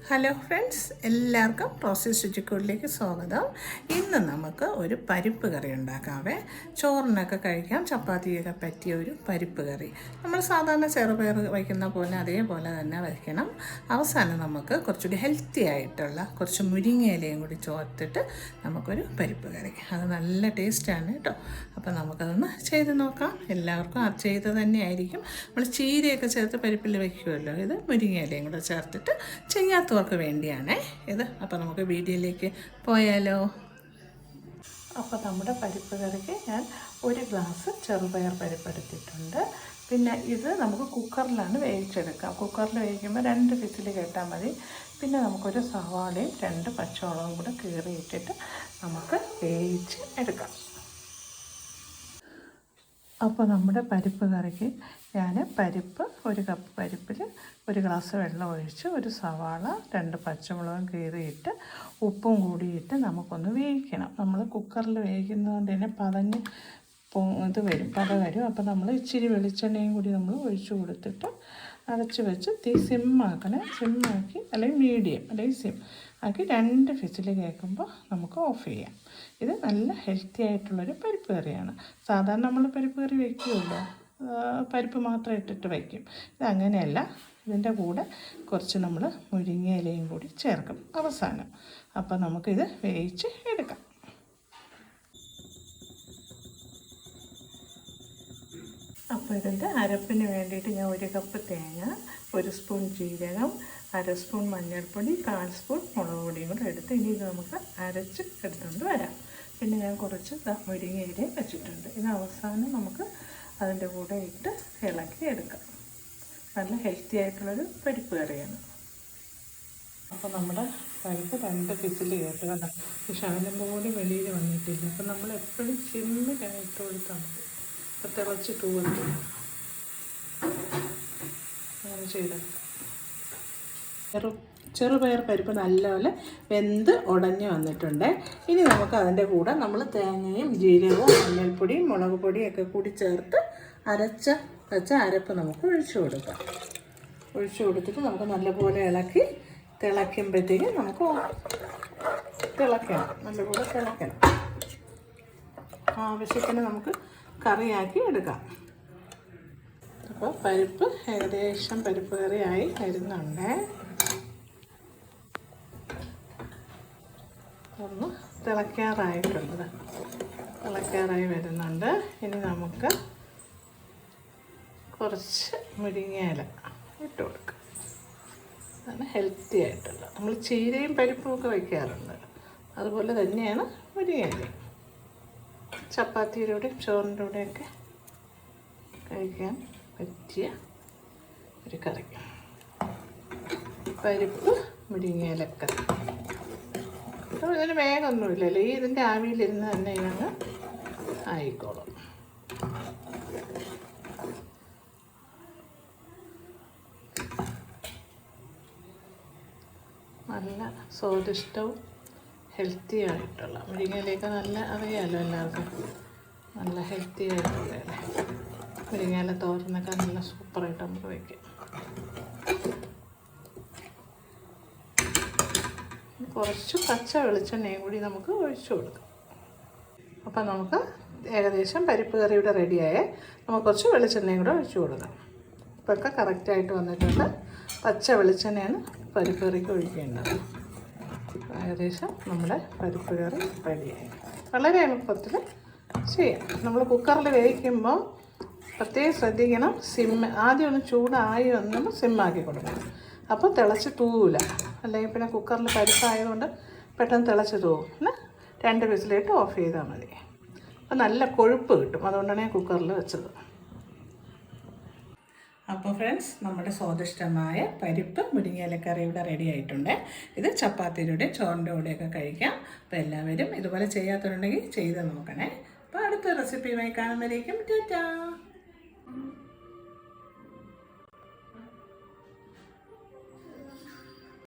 Hello friends, എല്ലാവർക്കും process ശുചിക്കൂടിലേക്ക് സ്വാഗതം. ഇന്ന് നമുക്ക് ഒരു പരിപ്പ് കറി ഉണ്ടാക്കാവേ. ചോറിനൊക്കെ കഴിക്കാം, ചപ്പാത്തിയൊക്കെ പറ്റിയ ഒരു പരിപ്പ് കറി. നമ്മൾ സാധാരണ ചെറുപയർ വയ്ക്കുന്ന പോലെ അതേപോലെ തന്നെ വയ്ക്കണം. അവസാനം നമുക്ക് കുറച്ചുകൂടി ഹെൽത്തി ആയിട്ടുള്ള കുറച്ച് മുരിങ്ങയിലയും കൂടി ചേർത്തിട്ട് നമുക്കൊരു പരിപ്പ് കറി. അത് നല്ല ടേസ്റ്റാണ് കേട്ടോ. അപ്പോൾ നമുക്കതൊന്ന് ചെയ്ത് നോക്കാം. എല്ലാവർക്കും അത് ചെയ്ത് തന്നെയായിരിക്കും. നമ്മൾ ചീരയൊക്കെ ചേർത്ത് പരിപ്പിൽ വയ്ക്കുമല്ലോ, ഇത് മുരിങ്ങയിലയും കൂടെ ചേർത്തിട്ട് ചെയ്യാത്തവർക്ക് വേണ്ടിയാണേ ഇത്. അപ്പോൾ നമുക്ക് വീഡിയോയിലേക്ക് പോയാലോ. അപ്പോൾ നമ്മുടെ പരിപ്പ് കറിക്ക് ഞാൻ 1 ഗ്ലാസ് ചെറുപയർ പരിപ്പ് എടുത്തിട്ടുണ്ട്. പിന്നെ ഇത് നമുക്ക് കുക്കറിലാണ് വേവിച്ചെടുക്കാം. കുക്കറിൽ വേവിക്കുമ്പോൾ 2 വിസിൽ കേട്ടാൽ മതി. പിന്നെ നമുക്കൊരു സവാളയും 2 പച്ചമുളകും കൂടെ കീറിയിട്ടിട്ട് നമുക്ക് വേവിച്ച് എടുക്കാം. അപ്പോൾ നമ്മുടെ പരിപ്പ് കറിക്ക് ഞാൻ പരിപ്പ് 1 കപ്പ് പരിപ്പിൽ 1 ഗ്ലാസ് വെള്ളം ഒഴിച്ച് ഒരു സവാള 2 പച്ചമുളകും കീറിയിട്ട് ഉപ്പും കൂടിയിട്ട് നമുക്കൊന്ന് വേവിക്കണം. നമ്മൾ കുക്കറിൽ വേവിക്കുന്നതുകൊണ്ട് തന്നെ പതഞ്ഞ് പത വരും. അപ്പോൾ നമ്മൾ ഇച്ചിരി വെളിച്ചെണ്ണയും കൂടി നമ്മൾ ഒഴിച്ച് കൊടുത്തിട്ട് അടച്ച് വെച്ച് തീ സിമ്മാക്കണേ. സിമ്മാക്കി അല്ലെങ്കിൽ മീഡിയം അല്ലെങ്കിൽ സിം ആക്കി 2 വിസിൽ കേൾക്കുമ്പോൾ നമുക്ക് ഓഫ് ചെയ്യാം. ഇത് നല്ല ഹെൽത്തി ആയിട്ടുള്ളൊരു പരിപ്പ് കറിയാണ്. സാധാരണ നമ്മൾ പരിപ്പ് കറി വയ്ക്കുമല്ലോ, പരിപ്പ് മാത്രം ഇട്ടിട്ട് വയ്ക്കും. ഇതങ്ങനെയല്ല. ഇതിൻ്റെ കൂടെ കുറച്ച് നമ്മൾ മുരിങ്ങയിലയും കൂടി ചേർക്കും അവസാനം. അപ്പോൾ നമുക്കിത് വേവിച്ച് എടുക്കാം. അപ്പോൾ ഇതിൻ്റെ അരപ്പിന് വേണ്ടിയിട്ട് ഞാൻ 1 കപ്പ് തേങ്ങ, 1 സ്പൂൺ ജീരകം, 1/2 സ്പൂൺ മഞ്ഞൾപ്പൊടി, 1/4 സ്പൂൺ മുളക് പൊടിയും കൂടെ എടുത്ത് ഇനി ഇത് നമുക്ക് അരച്ച് എടുത്തുകൊണ്ട് വരാം. പിന്നെ ഞാൻ കുറച്ച് മുരിങ്ങയിലയും വെച്ചിട്ടുണ്ട്. ഇത് അവസാനം നമുക്ക് അതിൻ്റെ കൂടെ ഇട്ട് ഇളക്കി എടുക്കാം. നല്ല ഹെൽത്തി ആയിട്ടുള്ളൊരു പരിപ്പ് കറിയാണ്. അപ്പോൾ നമ്മുടെ പരിപ്പ് 2 വിസിൽ കേട്ട് കണ്ട ശകലം പോലും വെളിയിൽ വന്നിട്ടില്ല. അപ്പോൾ നമ്മൾ എപ്പോഴും സിമ്മിൽ ഇട്ട് കൊടുത്താൽ മതി. അപ്പോൾ തിളച്ചിട്ട് പോകുന്നു അങ്ങനെ ചെയ്താൽ. ചെറുപയർ പരിപ്പ് നല്ലപോലെ വെന്ത് ഉടഞ്ഞ് വന്നിട്ടുണ്ട്. ഇനി നമുക്ക് അതിൻ്റെ കൂടെ നമ്മൾ തേങ്ങയും ജീരകവും മഞ്ഞൾപ്പൊടിയും മുളക് പൊടിയും ഒക്കെ കൂടി ചേർത്ത് അരച്ച അരപ്പ് നമുക്ക് ഒഴിച്ചു കൊടുക്കാം. ഒഴിച്ചു കൊടുത്തിട്ട് നമുക്ക് നല്ലപോലെ ഇളക്കി തിളയ്ക്കുമ്പോഴത്തേക്ക് നമുക്ക് തിളയ്ക്കണം. നല്ലപോലെ തിളയ്ക്കണം. ആവശ്യത്തിന് നമുക്ക് കറിയാക്കി എടുക്കാം. അപ്പോൾ പരിപ്പ് ഏകദേശം പരിപ്പ് കറിയായി വരുന്നുണ്ട്. ഒന്ന് തിളയ്ക്കാറായിട്ടുണ്ട്. തിളയ്ക്കാറായി വരുന്നുണ്ട്. ഇനി നമുക്ക് കുറച്ച് മുരിങ്ങയില ഇട്ട് കൊടുക്കാം. അതാണ് ഹെൽത്തി ആയിട്ടുള്ള. നമ്മൾ ചീരയും പരിപ്പും ഒക്കെ വയ്ക്കാറുണ്ട്, അതുപോലെ തന്നെയാണ് മുരിങ്ങയില. ചപ്പാത്തിയുടെ കൂടെയും ചോറിൻ്റെ കൂടെയൊക്കെ കഴിക്കാൻ പറ്റിയ ഒരു കറി. പരിപ്പ് മുരിങ്ങയിലക്കറി. അപ്പോൾ ഇതിന് വേഗമൊന്നുമില്ലല്ലോ, ഇതിൻ്റെ ആവിയിലിരുന്ന് തന്നെ ഇതങ്ങ് ആയിക്കോളും. നല്ല സ്വാദിഷ്ടവും ഹെൽത്തി ആയിട്ടുള്ള മുരിങ്ങയിലയൊക്കെ നല്ല അറിയാമല്ലോ എല്ലാവർക്കും. നല്ല ഹെൽത്തി ആയിട്ടുള്ളതല്ലേ. മുരിങ്ങയില തോരനൊക്കെ നല്ല സൂപ്പറായിട്ട് നമുക്ക് വയ്ക്കാം. കുറച്ച് പച്ച വെളിച്ചെണ്ണയും കൂടി നമുക്ക് ഒഴിച്ചു കൊടുക്കാം. അപ്പം നമുക്ക് ഏകദേശം പരിപ്പ് കറിയുടെ റെഡിയായേ. നമുക്ക് കുറച്ച് വെളിച്ചെണ്ണയും കൂടെ ഒഴിച്ചു കൊടുക്കാം. ഇപ്പൊക്കെ കറക്റ്റായിട്ട് വന്നിട്ടുണ്ട്. പച്ച വെളിച്ചെണ്ണയാണ് പരിപ്പ് കറിക്ക് ഒഴിക്കേണ്ടത്. ഏകദേശം നമ്മുടെ പരിപ്പ് കറി റെഡിയായി. വളരെ എളുപ്പത്തിൽ ചെയ്യാം. നമ്മൾ കുക്കറിൽ വേവിക്കുമ്പോൾ പ്രത്യേകം ശ്രദ്ധിക്കണം. ആദ്യം ഒന്ന് ചൂടായി വന്ന് സിമ്മാക്കി കൊടുക്കണം. അപ്പോൾ തിളച്ച് തൂവില്ല. അല്ലെങ്കിൽ പിന്നെ കുക്കറിൽ പരിപ്പായതുകൊണ്ട് പെട്ടെന്ന് തിളച്ച് തൂവും. പിന്നെ 2 വിസിലിട്ട് ഓഫ് ചെയ്താൽ മതി. അപ്പോൾ നല്ല കൊഴുപ്പ് കിട്ടും. അതുകൊണ്ടാണ് ഞാൻ കുക്കറിൽ വെച്ചത്. അപ്പോൾ ഫ്രണ്ട്സ്, നമ്മുടെ സ്വാദിഷ്ടമായ പരിപ്പ് മുരിങ്ങയിലക്കറി ഇവിടെ റെഡി ആയിട്ടുണ്ട്. ഇത് ചപ്പാത്തിയുടെ ചോറിൻ്റെ കൂടെയൊക്കെ കഴിക്കാം. അപ്പോൾ എല്ലാവരും ഇതുപോലെ ചെയ്യാത്തവരുണ്ടെങ്കിൽ ചെയ്ത് നോക്കണേ. അപ്പോൾ അടുത്ത റെസിപ്പിയുമായി കാണുമ്പോഴേക്കും ടാറ്റാ.